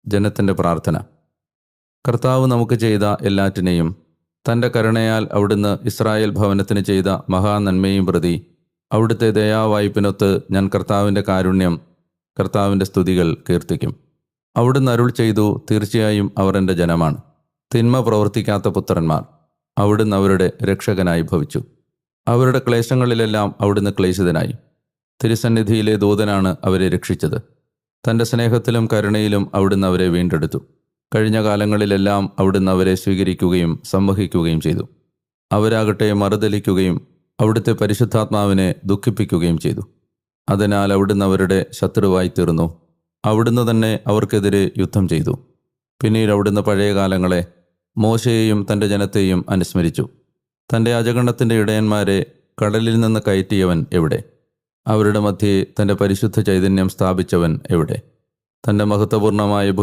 ജനത്തിൻ്റെ പ്രാർത്ഥന. കർത്താവ് നമുക്ക് ചെയ്ത എല്ലാറ്റിനെയും തൻ്റെ കരുണയാൽ അവിടുന്ന് ഇസ്രായേൽ ഭവനത്തിന് ചെയ്ത മഹാനന്മയും പ്രതി അവിടുത്തെ ദയാവായ്പിനൊത്ത് ഞാൻ കർത്താവിൻ്റെ കാരുണ്യം, കർത്താവിൻ്റെ സ്തുതികൾ കീർത്തിക്കും. അവിടുന്ന് അരുൾ ചെയ്തു, തീർച്ചയായും അവർ എൻ്റെ ജനമാണ്, തിന്മ പ്രവർത്തിക്കാത്ത പുത്രന്മാർ. അവിടുന്ന് അവരുടെ രക്ഷകനായി ഭവിച്ചു. അവരുടെ ക്ലേശങ്ങളിലെല്ലാം അവിടുന്ന് ക്ലേശിതനായി. തിരുസന്നിധിയിലെ ദൂതനാണ് അവരെ രക്ഷിച്ചത്. തൻ്റെ സ്നേഹത്തിലും കരുണയിലും അവിടുന്ന് അവരെ വീണ്ടെടുത്തു. കഴിഞ്ഞ കാലങ്ങളിലെല്ലാം അവിടുന്ന് അവരെ സ്വീകരിക്കുകയും സംവഹിക്കുകയും ചെയ്തു. അവരാകട്ടെ മറുതലിക്കുകയും അവിടുത്തെ പരിശുദ്ധാത്മാവിനെ ദുഃഖിപ്പിക്കുകയും ചെയ്തു. അതിനാൽ അവിടുന്ന് അവരുടെ ശത്രുവായി തീർന്നു. അവിടുന്ന് തന്നെ അവർക്കെതിരെ യുദ്ധം ചെയ്തു. പിന്നീട് അവിടുന്ന് പഴയ കാലങ്ങളെ, മോശയെയും തൻ്റെ ജനത്തെയും അനുസ്മരിച്ചു. തൻ്റെ അജഗണത്തിൻ്റെ ഇടയന്മാരെ കടലിൽ നിന്ന് കയറ്റിയവൻ എവിടെ? അവരുടെ മധ്യേ തൻ്റെ പരിശുദ്ധ ചൈതന്യം സ്ഥാപിച്ചവൻ എവിടെ? തൻ്റെ മഹത്വപൂർണമായ